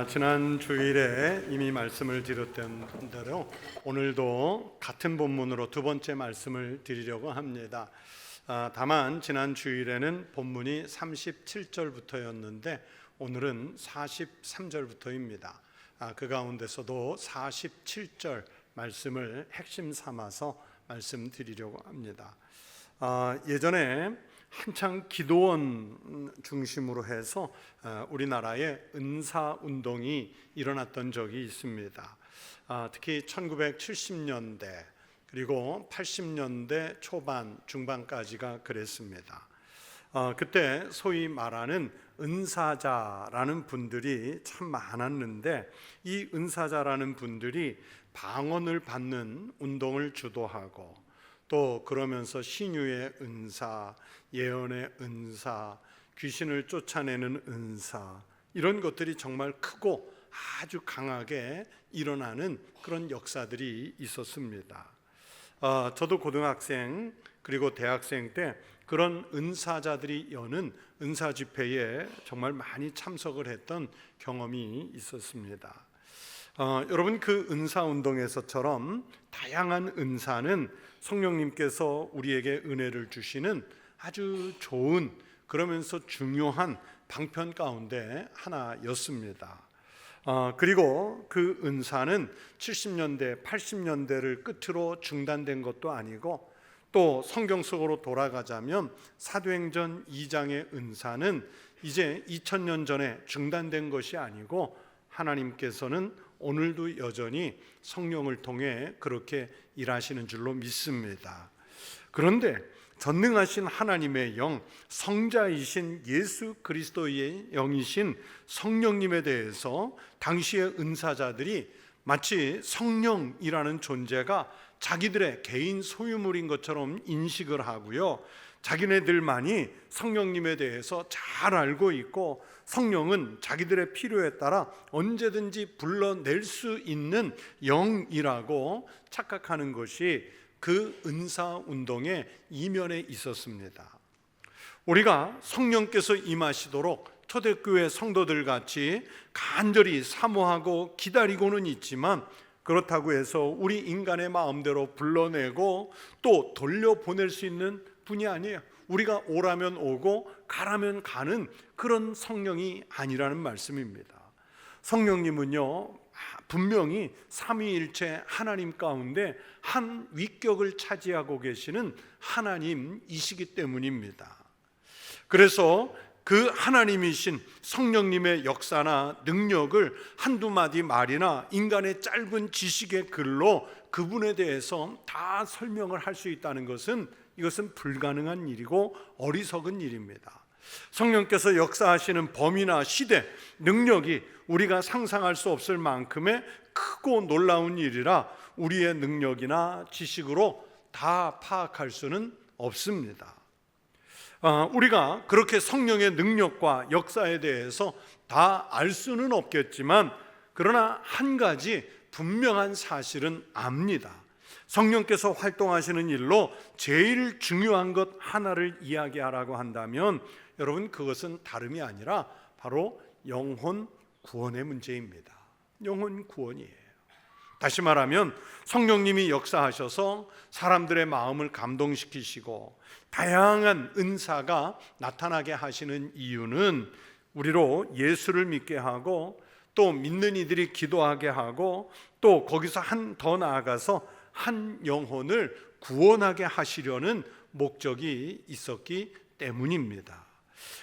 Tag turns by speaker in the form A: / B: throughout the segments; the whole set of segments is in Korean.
A: 지난 주일에 이미 말씀을 드렸던 대로 오늘도 같은 본문으로 두 번째 말씀을 드리려고 합니다. 다만 지난 주일에는 본문이 37절부터였는데 오늘은 43절부터입니다. 그 가운데서도 47절 말씀을 핵심 삼아서 말씀드리려고 합니다. 예전에 한창 기도원 중심으로 해서 우리나라에 은사운동이 일어났던 적이 있습니다. 특히 1970년대 그리고 80년대 초반 중반까지가 그랬습니다. 그때 소위 말하는 은사자라는 분들이 참 많았는데 이 은사자라는 분들이 방언을 받는 운동을 주도하고 또 그러면서 신유의 은사, 예언의 은사, 귀신을 쫓아내는 은사, 이런 것들이 정말 크고 아주 강하게 일어나는 그런 역사들이 있었습니다. 저도 고등학생 그리고 대학생 때 그런 은사자들이 여는 은사 집회에 정말 많이 참석을 했던 경험이 있었습니다. 여러분, 그 은사운동에서처럼 다양한 은사는 성령님께서 우리에게 은혜를 주시는 아주 좋은, 그러면서 중요한 방편 가운데 하나였습니다. 그리고 그 은사는 70년대, 80년대를 끝으로 중단된 것도 아니고 또 성경 속으로 돌아가자면 사도행전 2장의 은사는 이제 2000년 전에 중단된 것이 아니고 하나님께서는 오늘도 여전히 성령을 통해 그렇게 일하시는 줄로 믿습니다. 그런데 전능하신 하나님의 영, 성자이신 예수 그리스도의 영이신 성령님에 대해서 당시의 은사자들이 마치 성령이라는 존재가 자기들의 개인 소유물인 것처럼 인식을 하고요, 자기네들만이 성령님에 대해서 잘 알고 있고 성령은 자기들의 필요에 따라 언제든지 불러낼 수 있는 영이라고 착각하는 것이 그 은사운동의 이면에 있었습니다. 우리가 성령께서 임하시도록 초대교회 성도들 같이 간절히 사모하고 기다리고는 있지만 그렇다고 해서 우리 인간의 마음대로 불러내고 또 돌려보낼 수 있는 분이 아니에요. 우리가 오라면 오고 가라면 가는 그런 성령이 아니라는 말씀입니다. 성령님은요, 분명히 삼위일체 하나님 가운데 한 위격을 차지하고 계시는 하나님이시기 때문입니다. 그래서 그 하나님이신 성령님의 역사나 능력을 한두 마디 말이나 인간의 짧은 지식의 글로 그분에 대해서 다 설명을 할 수 있다는 것은 이것은 불가능한 일이고 어리석은 일입니다. 성령께서 역사하시는 범위나 시대, 능력이 우리가 상상할 수 없을 만큼의 크고 놀라운 일이라 우리의 능력이나 지식으로 다 파악할 수는 없습니다. 우리가 그렇게 성령의 능력과 역사에 대해서 다 알 수는 없겠지만 그러나 한 가지 분명한 사실은 압니다. 성령께서 활동하시는 일로 제일 중요한 것 하나를 이야기하라고 한다면 여러분, 그것은 다름이 아니라 바로 영혼 구원의 문제입니다. 영혼 구원이에요. 다시 말하면 성령님이 역사하셔서 사람들의 마음을 감동시키시고 다양한 은사가 나타나게 하시는 이유는 우리로 예수를 믿게 하고 또 믿는 이들이 기도하게 하고 또 거기서 더 나아가서 한 영혼을 구원하게 하시려는 목적이 있었기 때문입니다.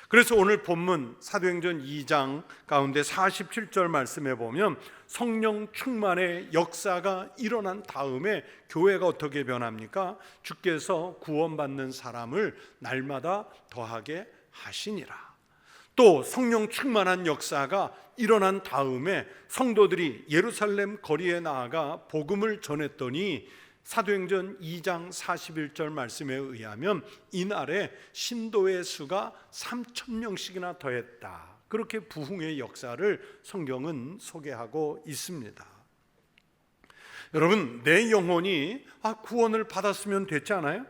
A: 그래서 오늘 본문 사도행전 2장 가운데 47절 말씀에 보면 성령 충만의 역사가 일어난 다음에 교회가 어떻게 변합니까? 주께서 구원받는 사람을 날마다 더하게 하시니라. 또 성령 충만한 역사가 일어난 다음에 성도들이 예루살렘 거리에 나아가 복음을 전했더니 사도행전 2장 41절 말씀에 의하면 이날에 신도의 수가 3,000명씩이나 더했다. 그렇게 부흥의 역사를 성경은 소개하고 있습니다. 여러분, 내 영혼이 구원을 받았으면 됐지 않아요?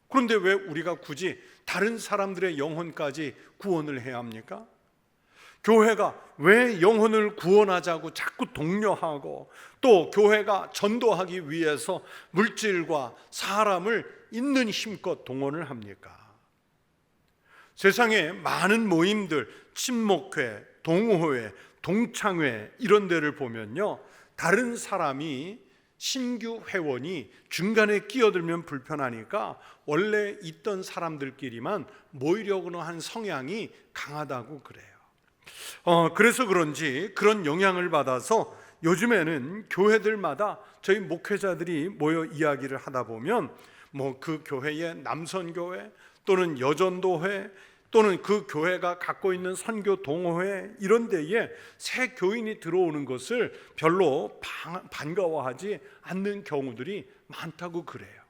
A: 그런데 왜 우리가 굳이 다른 사람들의 영혼까지 구원을 해야 합니까? 교회가 왜 영혼을 구원하자고 자꾸 독려하고, 또 교회가 전도하기 위해서 물질과 사람을 있는 힘껏 동원을 합니까? 세상에 많은 모임들, 친목회, 동호회, 동창회 이런 데를 보면요, 다른 사람이 신규 회원이 중간에 끼어들면 불편하니까 원래 있던 사람들끼리만 모이려고 한 성향이 강하다고 그래요. 그래서 그런지 그런 영향을 받아서 요즘에는 교회들마다 저희 목회자들이 모여 이야기를 하다 보면 뭐 그 교회의 남선교회 또는 여전도회 또는 그 교회가 갖고 있는 선교 동호회 이런 데에 새 교인이 들어오는 것을 별로 반가워하지 않는 경우들이 많다고 그래요.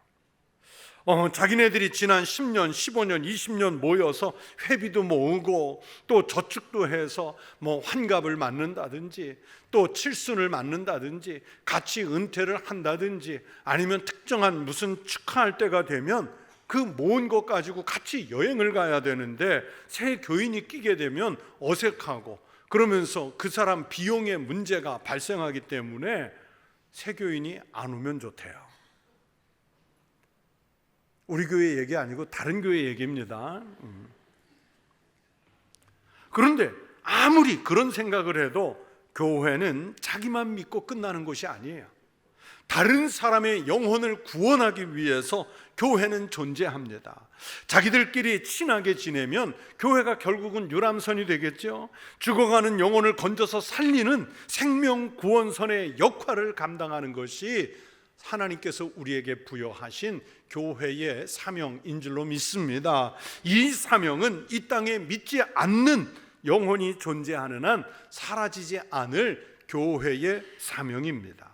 A: 자기네들이 지난 10년, 15년, 20년 모여서 회비도 모으고 또 저축도 해서 뭐 환갑을 맞는다든지 또 칠순을 맞는다든지 같이 은퇴를 한다든지 아니면 특정한 무슨 축하할 때가 되면 그 모은 것 가지고 같이 여행을 가야 되는데 새 교인이 끼게 되면 어색하고 그러면서 그 사람 비용의 문제가 발생하기 때문에 새 교인이 안 오면 좋대요. 우리 교회 얘기 아니고 다른 교회 얘기입니다. 그런데 아무리 그런 생각을 해도 교회는 자기만 믿고 끝나는 것이 아니에요. 다른 사람의 영혼을 구원하기 위해서 교회는 존재합니다. 자기들끼리 친하게 지내면 교회가 결국은 유람선이 되겠죠. 죽어가는 영혼을 건져서 살리는 생명 구원선의 역할을 감당하는 것이 하나님께서 우리에게 부여하신 교회의 사명인 줄로 믿습니다. 이 사명은 이 땅에 믿지 않는 영혼이 존재하는 한 사라지지 않을 교회의 사명입니다.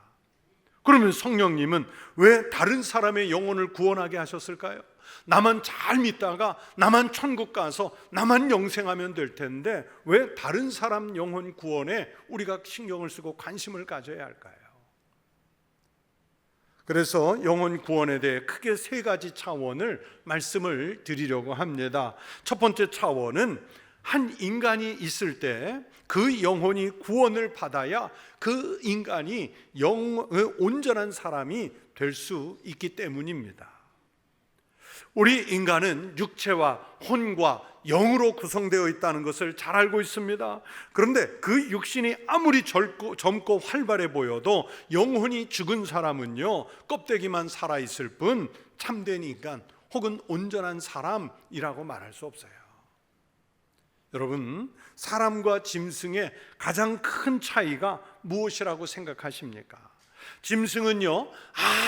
A: 그러면 성령님은 왜 다른 사람의 영혼을 구원하게 하셨을까요? 나만 잘 믿다가 나만 천국 가서 나만 영생하면 될 텐데 왜 다른 사람 영혼 구원에 우리가 신경을 쓰고 관심을 가져야 할까요? 그래서 영혼 구원에 대해 크게 세 가지 차원을 말씀을 드리려고 합니다. 첫 번째 차원은 한 인간이 있을 때 그 영혼이 구원을 받아야 그 인간이 온전한 사람이 될 수 있기 때문입니다. 우리 인간은 육체와 혼과 영으로 구성되어 있다는 것을 잘 알고 있습니다. 그런데 그 육신이 아무리 젊고 활발해 보여도 영혼이 죽은 사람은요, 껍데기만 살아있을 뿐 참된 인간 혹은 온전한 사람이라고 말할 수 없어요. 여러분, 사람과 짐승의 가장 큰 차이가 무엇이라고 생각하십니까? 짐승은요,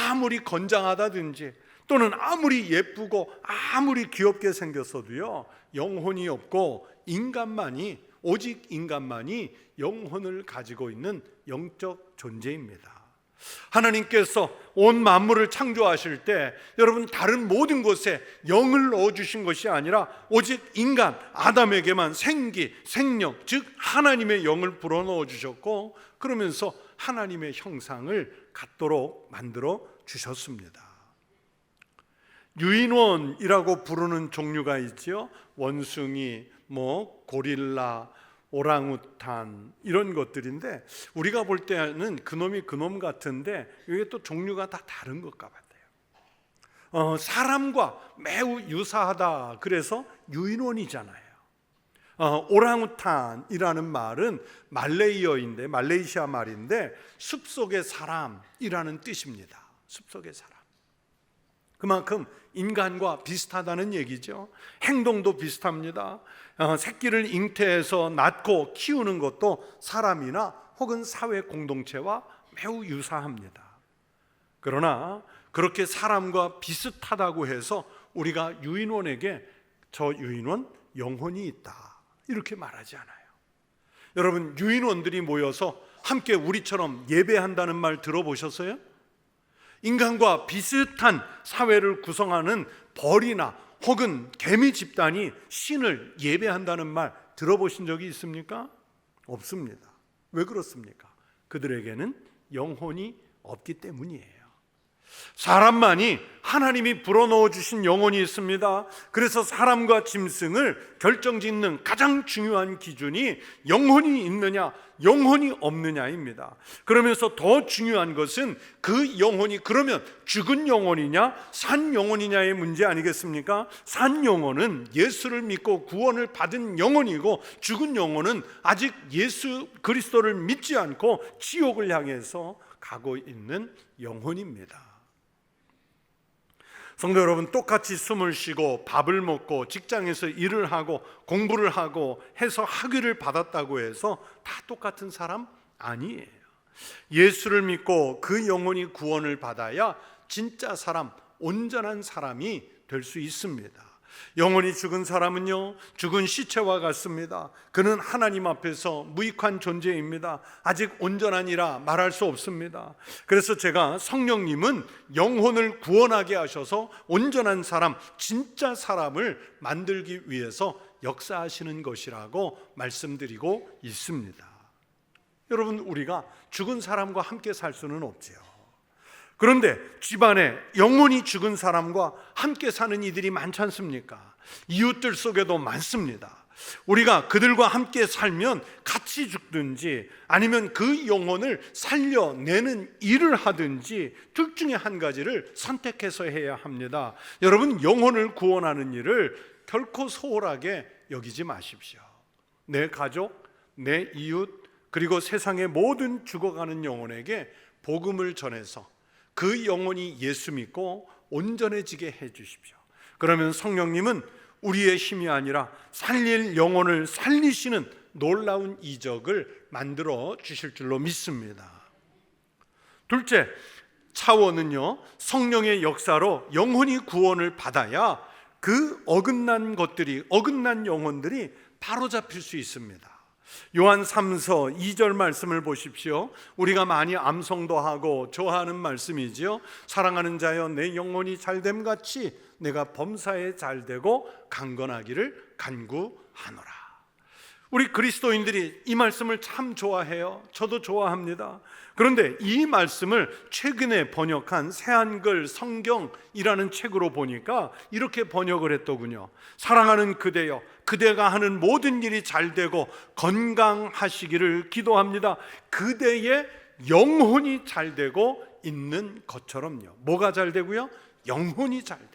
A: 아무리 건장하다든지 또는 아무리 예쁘고 아무리 귀엽게 생겼어도요, 영혼이 없고 오직 인간만이 영혼을 가지고 있는 영적 존재입니다. 하나님께서 온 만물을 창조하실 때 여러분 다른 모든 곳에 영을 넣어주신 것이 아니라 오직 인간 아담에게만 생기, 생명, 즉 하나님의 영을 불어넣어 주셨고 그러면서 하나님의 형상을 갖도록 만들어 주셨습니다. 유인원이라고 부르는 종류가 있죠. 원숭이, 고릴라, 오랑우탄 이런 것들인데 우리가 볼 때는 그놈이 그놈 같은데 이게 또 종류가 다 다른 것 같아요. 사람과 매우 유사하다 그래서 유인원이잖아요. 오랑우탄이라는 말은 말레이어인데 말레이시아 말인데 숲속의 사람이라는 뜻입니다. 숲속의 사람. 그만큼 인간과 비슷하다는 얘기죠. 행동도 비슷합니다. 새끼를 잉태해서 낳고 키우는 것도 사람이나 혹은 사회 공동체와 매우 유사합니다. 그러나 그렇게 사람과 비슷하다고 해서 우리가 유인원에게 저 유인원 영혼이 있다 이렇게 말하지 않아요. 여러분, 유인원들이 모여서 함께 우리처럼 예배한다는 말 들어보셨어요? 인간과 비슷한 사회를 구성하는 벌이나 혹은 개미 집단이 신을 예배한다는 말 들어보신 적이 있습니까? 없습니다. 왜 그렇습니까? 그들에게는 영혼이 없기 때문이에요. 사람만이 하나님이 불어넣어 주신 영혼이 있습니다. 그래서 사람과 짐승을 결정짓는 가장 중요한 기준이 영혼이 있느냐 영혼이 없느냐입니다. 그러면서 더 중요한 것은 그 영혼이 그러면 죽은 영혼이냐 산 영혼이냐의 문제 아니겠습니까? 산 영혼은 예수를 믿고 구원을 받은 영혼이고, 죽은 영혼은 아직 예수 그리스도를 믿지 않고 지옥을 향해서 가고 있는 영혼입니다. 성도 여러분, 똑같이 숨을 쉬고 밥을 먹고 직장에서 일을 하고 공부를 하고 해서 학위를 받았다고 해서 다 똑같은 사람 아니에요. 예수를 믿고 그 영혼이 구원을 받아야 진짜 사람, 온전한 사람이 될 수 있습니다. 영혼이 죽은 사람은요, 죽은 시체와 같습니다. 그는 하나님 앞에서 무익한 존재입니다. 아직 온전하니라 말할 수 없습니다. 그래서 제가 성령님은 영혼을 구원하게 하셔서 온전한 사람, 진짜 사람을 만들기 위해서 역사하시는 것이라고 말씀드리고 있습니다. 여러분, 우리가 죽은 사람과 함께 살 수는 없지요. 그런데 집안에 영혼이 죽은 사람과 함께 사는 이들이 많지 않습니까? 이웃들 속에도 많습니다. 우리가 그들과 함께 살면 같이 죽든지 아니면 그 영혼을 살려내는 일을 하든지 둘 중에 한 가지를 선택해서 해야 합니다. 여러분, 영혼을 구원하는 일을 결코 소홀하게 여기지 마십시오. 내 가족, 내 이웃, 그리고 세상의 모든 죽어가는 영혼에게 복음을 전해서 그 영혼이 예수 믿고 온전해지게 해 주십시오. 그러면 성령님은 우리의 힘이 아니라 살릴 영혼을 살리시는 놀라운 이적을 만들어 주실 줄로 믿습니다. 둘째 차원은요, 성령의 역사로 영혼이 구원을 받아야 그 어긋난 것들이, 어긋난 영혼들이 바로잡힐 수 있습니다. 요한 3서 2절 말씀을 보십시오. 우리가 많이 암송도 하고 좋아하는 말씀이지요. 사랑하는 자여, 내 영혼이 잘됨 같이 내가 범사에 잘되고 강건하기를 간구하노라. 우리 그리스도인들이 이 말씀을 참 좋아해요. 저도 좋아합니다. 그런데 이 말씀을 최근에 번역한 새한글 성경이라는 책으로 보니까 이렇게 번역을 했더군요. 사랑하는 그대여, 그대가 하는 모든 일이 잘되고 건강하시기를 기도합니다. 그대의 영혼이 잘되고 있는 것처럼요. 뭐가 잘되고요? 영혼이 잘되고.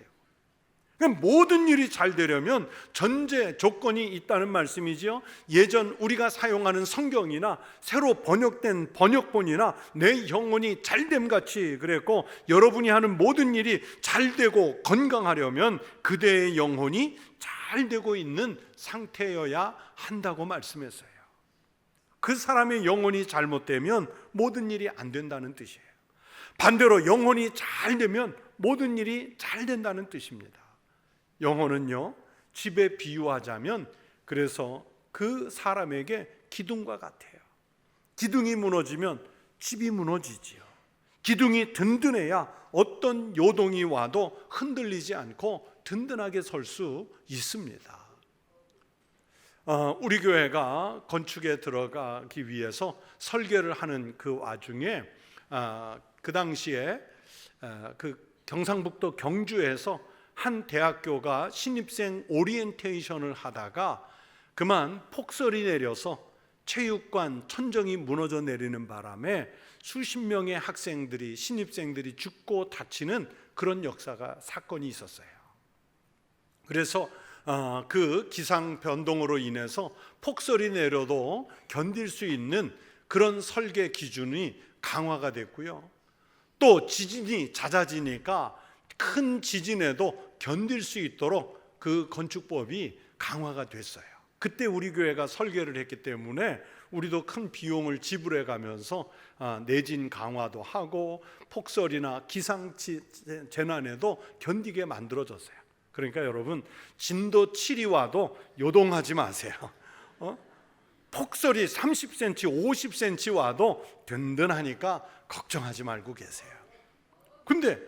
A: 모든 일이 잘 되려면 전제 조건이 있다는 말씀이지요. 예전 우리가 사용하는 성경이나 새로 번역된 번역본이나 내 영혼이 잘됨 같이 그랬고, 여러분이 하는 모든 일이 잘 되고 건강하려면 그대의 영혼이 잘 되고 있는 상태여야 한다고 말씀했어요. 그 사람의 영혼이 잘못되면 모든 일이 안 된다는 뜻이에요. 반대로 영혼이 잘 되면 모든 일이 잘 된다는 뜻입니다. 영혼은요, 집에 비유하자면 그래서 그 사람에게 기둥과 같아요. 기둥이 무너지면 집이 무너지지요. 기둥이 든든해야 어떤 요동이 와도 흔들리지 않고 든든하게 설 수 있습니다. 우리 교회가 건축에 들어가기 위해서 설계를 하는 그 와중에 그 당시에 그 경상북도 경주에서 한 대학교가 신입생 오리엔테이션을 하다가 그만 폭설이 내려서 체육관 천정이 무너져 내리는 바람에 수십 명의 학생들이, 신입생들이 죽고 다치는 그런 사건이 있었어요. 그래서 그 기상 변동으로 인해서 폭설이 내려도 견딜 수 있는 그런 설계 기준이 강화가 됐고요. 또 지진이 잦아지니까 큰 지진에도 견딜 수 있도록 그 건축법이 강화가 됐어요. 그때 우리 교회가 설계를 했기 때문에 우리도 큰 비용을 지불해 가면서 내진 강화도 하고 폭설이나 기상 재난에도 견디게 만들어졌어요. 그러니까 여러분, 진도 7이 와도 요동하지 마세요. 폭설이 30cm, 50cm 와도 든든하니까 걱정하지 말고 계세요. 근데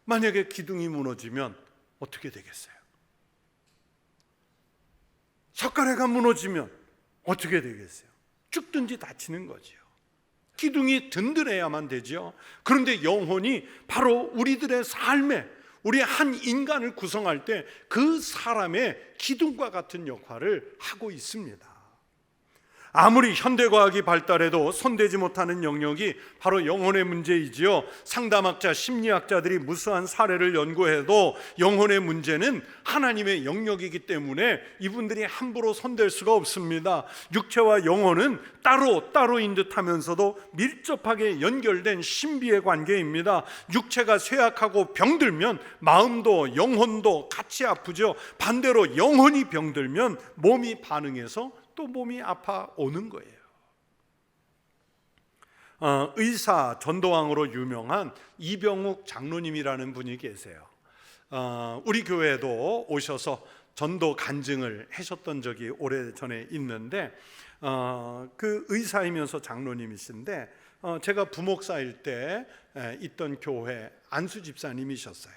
A: 만약에 기둥이 무너지면 어떻게 되겠어요? 석가래가 무너지면 어떻게 되겠어요? 죽든지 다치는 거지요. 기둥이 든든해야만 되죠. 그런데 영혼이 바로 우리들의 삶에, 우리 한 인간을 구성할 때 그 사람의 기둥과 같은 역할을 하고 있습니다. 아무리 현대과학이 발달해도 손대지 못하는 영역이 바로 영혼의 문제이지요. 상담학자, 심리학자들이 무수한 사례를 연구해도 영혼의 문제는 하나님의 영역이기 때문에 이분들이 함부로 손댈 수가 없습니다. 육체와 영혼은 따로인 듯하면서도 밀접하게 연결된 신비의 관계입니다. 육체가 쇠약하고 병들면 마음도 영혼도 같이 아프죠. 반대로 영혼이 병들면 몸이 반응해서 또 몸이 아파오는 거예요. 의사 전도왕으로 유명한 이병욱 장로님이라는 분이 계세요. 우리 교회에도 오셔서 전도 간증을 하셨던 적이 오래전에 있는데, 그 의사이면서 장로님이신데 제가 부목사일 때 있던 교회 안수 집사님이셨어요.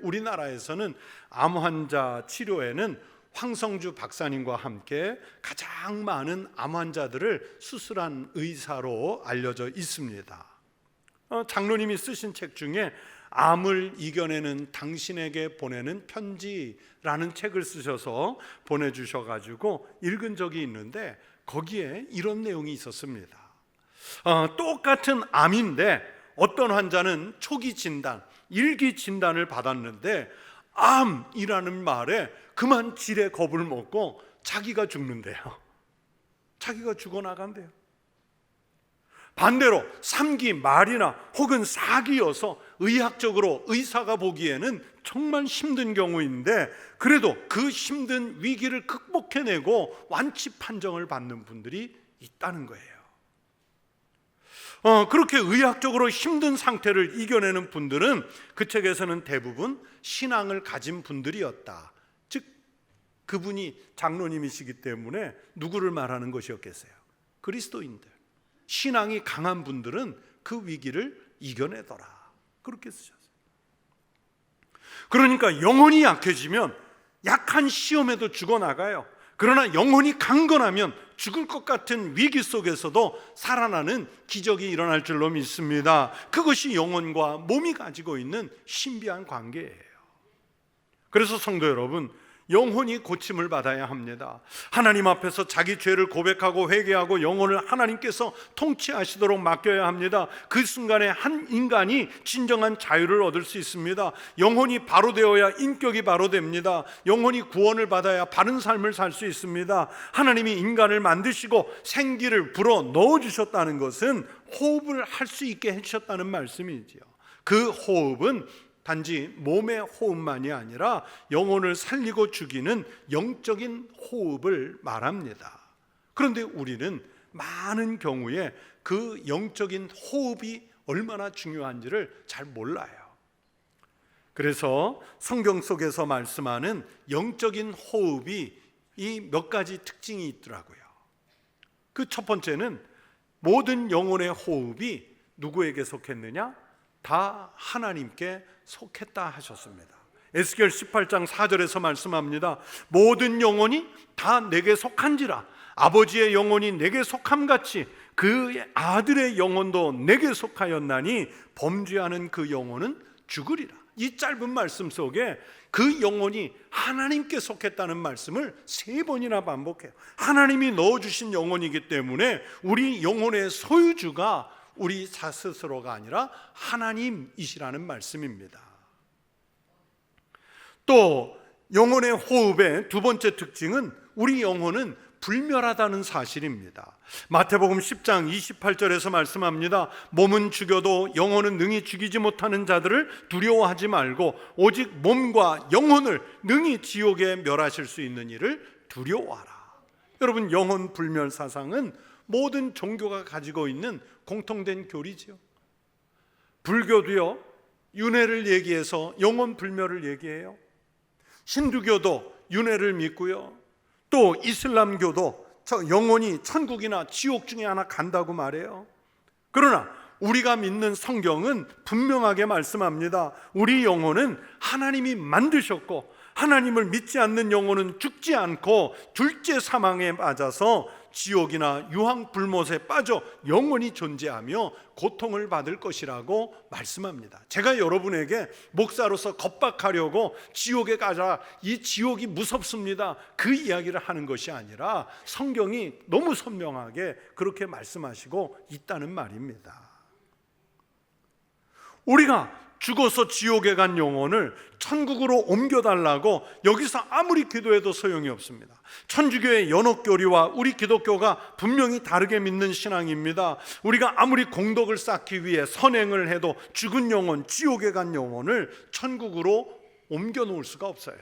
A: 우리나라에서는 암 환자 치료에는 황성주 박사님과 함께 가장 많은 암 환자들을 수술한 의사로 알려져 있습니다. 장로님이 쓰신 책 중에 암을 이겨내는 당신에게 보내는 편지라는 책을 쓰셔서 보내주셔가지고 읽은 적이 있는데, 거기에 이런 내용이 있었습니다. 똑같은 암인데 어떤 환자는 초기 진단, 일기 진단을 받았는데 암이라는 말에 그만 질에 겁을 먹고 자기가 죽는데요. 자기가 죽어나간대요. 반대로 3기 말이나 혹은 4기여서 의학적으로 의사가 보기에는 정말 힘든 경우인데 그래도 그 힘든 위기를 극복해내고 완치 판정을 받는 분들이 있다는 거예요. 그렇게 의학적으로 힘든 상태를 이겨내는 분들은 그 책에서는 대부분 신앙을 가진 분들이었다. 즉 그분이 장로님이시기 때문에 누구를 말하는 것이었겠어요? 그리스도인들, 신앙이 강한 분들은 그 위기를 이겨내더라, 그렇게 쓰셨어요. 그러니까 영혼이 약해지면 약한 시험에도 죽어나가요. 그러나 영혼이 강건하면 죽을 것 같은 위기 속에서도 살아나는 기적이 일어날 줄로 믿습니다. 그것이 영혼과 몸이 가지고 있는 신비한 관계예요. 그래서 성도 여러분, 영혼이 고침을 받아야 합니다. 하나님 앞에서 자기 죄를 고백하고 회개하고 영혼을 하나님께서 통치하시도록 맡겨야 합니다. 그 순간에 한 인간이 진정한 자유를 얻을 수 있습니다. 영혼이 바로 되어야 인격이 바로 됩니다. 영혼이 구원을 받아야 바른 삶을 살 수 있습니다. 하나님이 인간을 만드시고 생기를 불어 넣어주셨다는 것은 호흡을 할 수 있게 해주셨다는 말씀이지요. 그 호흡은 단지 몸의 호흡만이 아니라 영혼을 살리고 죽이는 영적인 호흡을 말합니다. 그런데 우리는 많은 경우에 그 영적인 호흡이 얼마나 중요한지를 잘 몰라요. 그래서 성경 속에서 말씀하는 영적인 호흡이 이 몇 가지 특징이 있더라고요. 그 첫 번째는 모든 영혼의 호흡이 누구에게 속했느냐? 다 하나님께 속했다 하셨습니다. 에스겔 18장 4절에서 말씀합니다. 모든 영혼이 다 내게 속한지라. 아버지의 영혼이 내게 속함같이 그 아들의 영혼도 내게 속하였나니 범죄하는 그 영혼은 죽으리라. 이 짧은 말씀 속에 그 영혼이 하나님께 속했다는 말씀을 3번이나 반복해요. 하나님이 넣어주신 영혼이기 때문에 우리 영혼의 소유주가 우리 스스로가 아니라 하나님이시라는 말씀입니다. 또 영혼의 호흡의 두 번째 특징은 우리 영혼은 불멸하다는 사실입니다. 마태복음 10장 28절에서 말씀합니다. 몸은 죽여도 영혼은 능히 죽이지 못하는 자들을 두려워하지 말고 오직 몸과 영혼을 능히 지옥에 멸하실 수 있는 이를 두려워하라. 여러분, 영혼 불멸 사상은 모든 종교가 가지고 있는 공통된 교리죠. 불교도요, 윤회를 얘기해서 영혼 불멸을 얘기해요. 힌두교도 윤회를 믿고요. 또 이슬람교도 영혼이 천국이나 지옥 중에 하나 간다고 말해요. 그러나 우리가 믿는 성경은 분명하게 말씀합니다. 우리 영혼은 하나님이 만드셨고 하나님을 믿지 않는 영혼은 죽지 않고 둘째 사망에 맞아서 지옥이나 유황불못에 빠져 영원히 존재하며 고통을 받을 것이라고 말씀합니다. 제가 여러분에게 목사로서 겁박하려고 지옥에 가자, 이 지옥이 무섭습니다, 그 이야기를 하는 것이 아니라 성경이 너무 선명하게 그렇게 말씀하시고 있다는 말입니다. 우리가 죽어서 지옥에 간 영혼을 천국으로 옮겨달라고 여기서 아무리 기도해도 소용이 없습니다. 천주교의 연옥교리와 우리 기독교가 분명히 다르게 믿는 신앙입니다. 우리가 아무리 공덕을 쌓기 위해 선행을 해도 죽은 영혼, 지옥에 간 영혼을 천국으로 옮겨놓을 수가 없어요.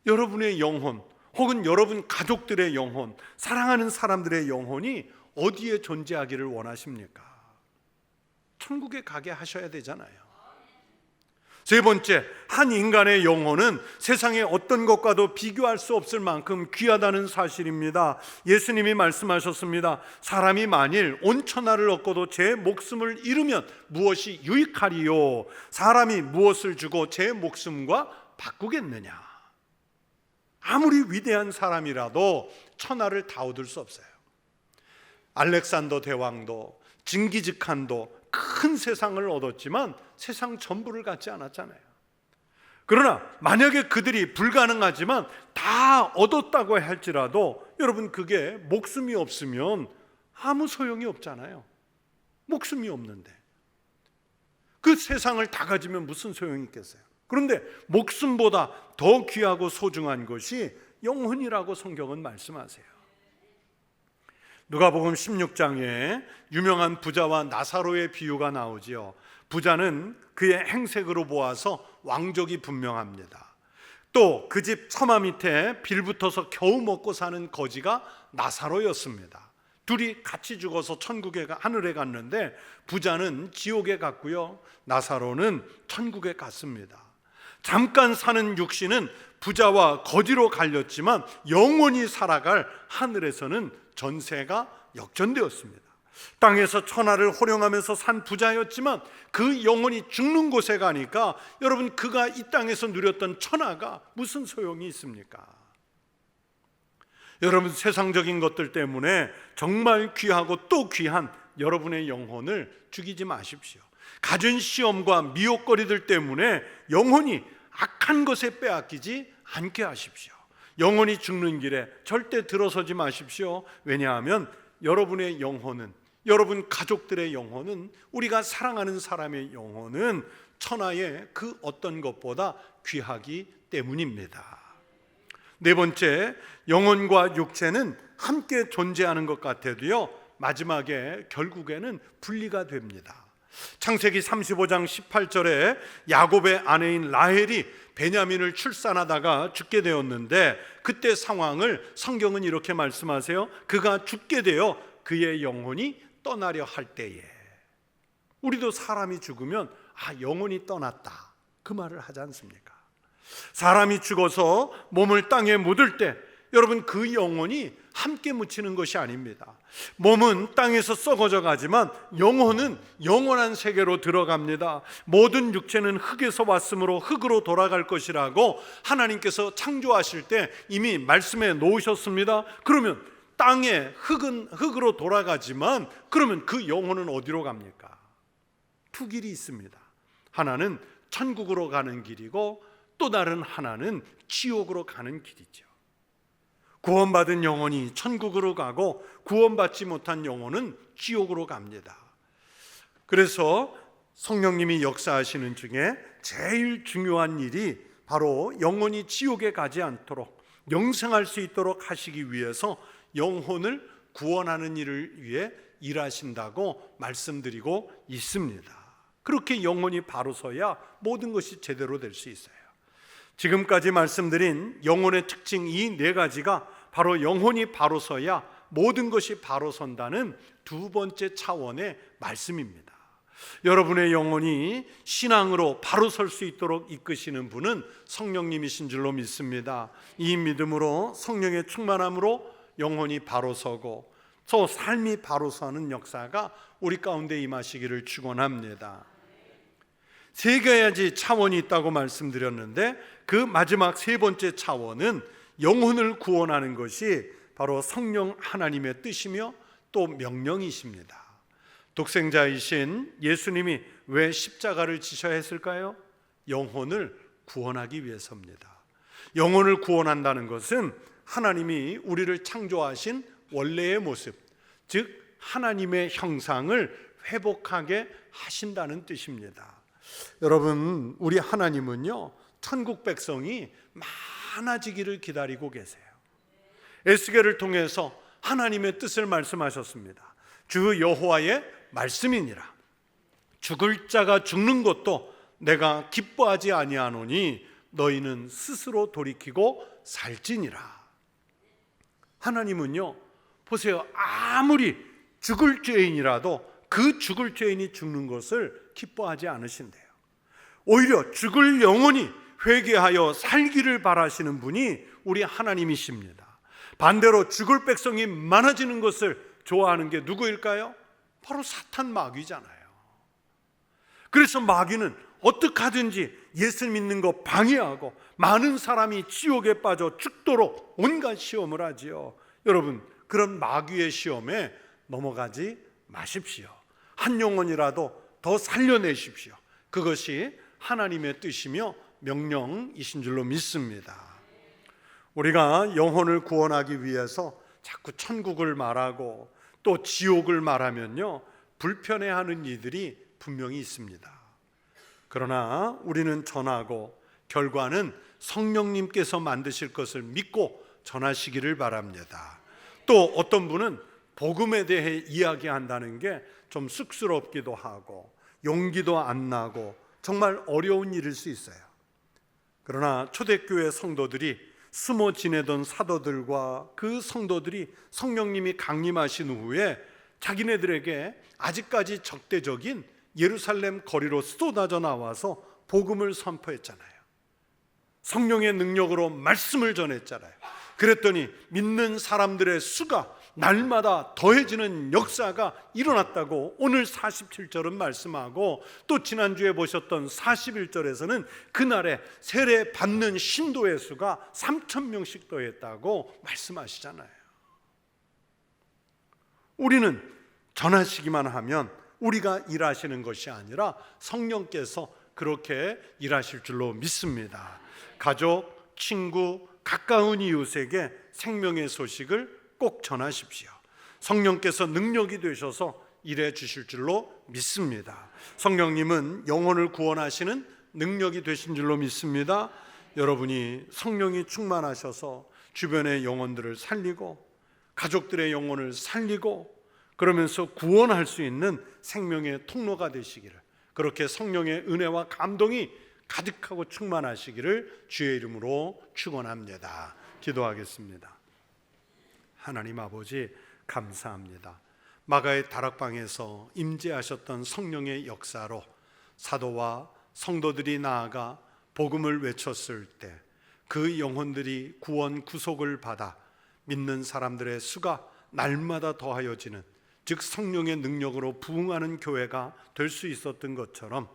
A: 여러분의 영혼 혹은 여러분 가족들의 영혼, 사랑하는 사람들의 영혼이 어디에 존재하기를 원하십니까? 천국에 가게 하셔야 되잖아요. 세 번째, 한 인간의 영혼은 세상의 어떤 것과도 비교할 수 없을 만큼 귀하다는 사실입니다. 예수님이 말씀하셨습니다. 사람이 만일 온 천하를 얻고도 제 목숨을 잃으면 무엇이 유익하리요? 사람이 무엇을 주고 제 목숨과 바꾸겠느냐? 아무리 위대한 사람이라도 천하를 다 얻을 수 없어요. 알렉산더 대왕도 징기즈칸도 큰 세상을 얻었지만 세상 전부를 갖지 않았잖아요. 그러나 만약에 그들이 불가능하지만 다 얻었다고 할지라도 여러분, 그게 목숨이 없으면 아무 소용이 없잖아요. 목숨이 없는데 그 세상을 다 가지면 무슨 소용이 있겠어요? 그런데 목숨보다 더 귀하고 소중한 것이 영혼이라고 성경은 말씀하세요. 누가복음 16장에 유명한 부자와 나사로의 비유가 나오지요. 부자는 그의 행색으로 보아서 왕족이 분명합니다. 또 그 집 처마 밑에 빌붙어서 겨우 먹고 사는 거지가 나사로였습니다. 둘이 같이 죽어서 하늘에 갔는데 부자는 지옥에 갔고요, 나사로는 천국에 갔습니다. 잠깐 사는 육신은 부자와 거지로 갈렸지만 영원히 살아갈 하늘에서는 전세가 역전되었습니다. 땅에서 천하를 호령하면서 산 부자였지만 그 영혼이 죽는 곳에 가니까 여러분, 그가 이 땅에서 누렸던 천하가 무슨 소용이 있습니까? 여러분, 세상적인 것들 때문에 정말 귀하고 또 귀한 여러분의 영혼을 죽이지 마십시오. 갖은 시험과 미혹거리들 때문에 영혼이 악한 것에 빼앗기지 않게 하십시오. 영혼이 죽는 길에 절대 들어서지 마십시오. 왜냐하면 여러분의 영혼은, 여러분 가족들의 영혼은, 우리가 사랑하는 사람의 영혼은 천하의 그 어떤 것보다 귀하기 때문입니다. 네 번째, 영혼과 육체는 함께 존재하는 것 같아도요, 마지막에 결국에는 분리가 됩니다. 창세기 35장 18절에 야곱의 아내인 라헬이 베냐민을 출산하다가 죽게 되었는데, 그때 상황을 성경은 이렇게 말씀하세요. 그가 죽게 되어 그의 영혼이 떠나려 할 때에. 우리도 사람이 죽으면 영혼이 떠났다, 그 말을 하지 않습니까? 사람이 죽어서 몸을 땅에 묻을 때 여러분, 그 영혼이 함께 묻히는 것이 아닙니다. 몸은 땅에서 썩어져 가지만 영혼은 영원한 세계로 들어갑니다. 모든 육체는 흙에서 왔으므로 흙으로 돌아갈 것이라고 하나님께서 창조하실 때 이미 말씀해 놓으셨습니다. 그러면 땅의 흙은 흙으로 돌아가지만 그러면 그 영혼은 어디로 갑니까? 두 길이 있습니다. 하나는 천국으로 가는 길이고 또 다른 하나는 지옥으로 가는 길이죠. 구원받은 영혼이 천국으로 가고 구원받지 못한 영혼은 지옥으로 갑니다. 그래서 성령님이 역사하시는 중에 제일 중요한 일이 바로 영혼이 지옥에 가지 않도록, 영생할 수 있도록 하시기 위해서 영혼을 구원하는 일을 위해 일하신다고 말씀드리고 있습니다. 그렇게 영혼이 바로 서야 모든 것이 제대로 될 수 있어요. 지금까지 말씀드린 영혼의 특징 이 네 가지가 바로 영혼이 바로 서야 모든 것이 바로 선다는 두 번째 차원의 말씀입니다. 여러분의 영혼이 신앙으로 바로 설 수 있도록 이끄시는 분은 성령님이신 줄로 믿습니다. 이 믿음으로 성령의 충만함으로 영혼이 바로 서고 또 삶이 바로 서는 역사가 우리 가운데 임하시기를 축원합니다. 세 가지 차원이 있다고 말씀드렸는데 그 마지막 세 번째 차원은 영혼을 구원하는 것이 바로 성령 하나님의 뜻이며 또 명령이십니다. 독생자이신 예수님이 왜 십자가를 지셔야 했을까요? 영혼을 구원하기 위해서입니다. 영혼을 구원한다는 것은 하나님이 우리를 창조하신 원래의 모습, 즉 하나님의 형상을 회복하게 하신다는 뜻입니다. 여러분, 우리 하나님은요, 천국 백성이 많아지기를 기다리고 계세요. 에스겔을 통해서 하나님의 뜻을 말씀하셨습니다. 주 여호와의 말씀이니라. 죽을 자가 죽는 것도 내가 기뻐하지 아니하노니 너희는 스스로 돌이키고 살지니라. 하나님은요, 보세요, 아무리 죽을 죄인이라도 그 죽을 죄인이 죽는 것을 기뻐하지 않으신대요. 오히려 죽을 영혼이 회개하여 살기를 바라시는 분이 우리 하나님이십니다. 반대로 죽을 백성이 많아지는 것을 좋아하는 게 누구일까요? 바로 사탄 마귀잖아요. 그래서 마귀는 어떻게 하든지 예수 믿는 거 방해하고 많은 사람이 지옥에 빠져 죽도록 온갖 시험을 하지요. 여러분, 그런 마귀의 시험에 넘어가지 마십시오. 한 영혼이라도 더 살려내십시오. 그것이 하나님의 뜻이며 명령이신 줄로 믿습니다. 우리가 영혼을 구원하기 위해서 자꾸 천국을 말하고 또 지옥을 말하면요, 불편해하는 이들이 분명히 있습니다. 그러나 우리는 전하고 결과는 성령님께서 만드실 것을 믿고 전하시기를 바랍니다. 또 어떤 분은 복음에 대해 이야기한다는 게 좀 쑥스럽기도 하고 용기도 안 나고 정말 어려운 일일 수 있어요. 그러나 초대교회 성도들이 숨어 지내던 사도들과 그 성도들이 성령님이 강림하신 후에 자기네들에게 아직까지 적대적인 예루살렘 거리로 쏟아져 나와서 복음을 선포했잖아요. 성령의 능력으로 말씀을 전했잖아요. 그랬더니 믿는 사람들의 수가 날마다 더해지는 역사가 일어났다고 오늘 47절은 말씀하고, 또 지난주에 보셨던 41절에서는 그날에 세례 받는 신도의 수가 3,000명씩 더했다고 말씀하시잖아요. 우리는 전하시기만 하면 우리가 일하시는 것이 아니라 성령께서 그렇게 일하실 줄로 믿습니다. 가족, 친구, 가까운 이웃에게 생명의 소식을 꼭 전하십시오. 성령께서 능력이 되셔서 일해 주실 줄로 믿습니다. 성령님은 영혼을 구원하시는 능력이 되신 줄로 믿습니다. 여러분이 성령이 충만하셔서 주변의 영혼들을 살리고 가족들의 영혼을 살리고 그러면서 구원할 수 있는 생명의 통로가 되시기를, 그렇게 성령의 은혜와 감동이 가득하고 충만하시기를 주의 이름으로 축원합니다. 기도하겠습니다. 하나님 아버지, 감사합니다. 마가의 다락방에서 임재하셨던 성령의 역사로 사도와 성도들이 나아가 복음을 외쳤을 때 그 영혼들이 구원 구속을 받아 믿는 사람들의 수가 날마다 더하여지는, 즉 성령의 능력으로 부흥하는 교회가 될 수 있었던 것처럼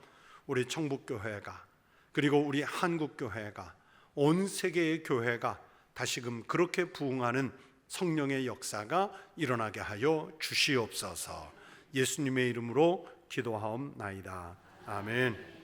A: 우리 청북교회가, 그리고 우리 한국교회가, 온 세계의 교회가 다시금 그렇게 부흥하는 성령의 역사가 일어나게 하여 주시옵소서. 예수님의 이름으로 기도하옵나이다. 아멘.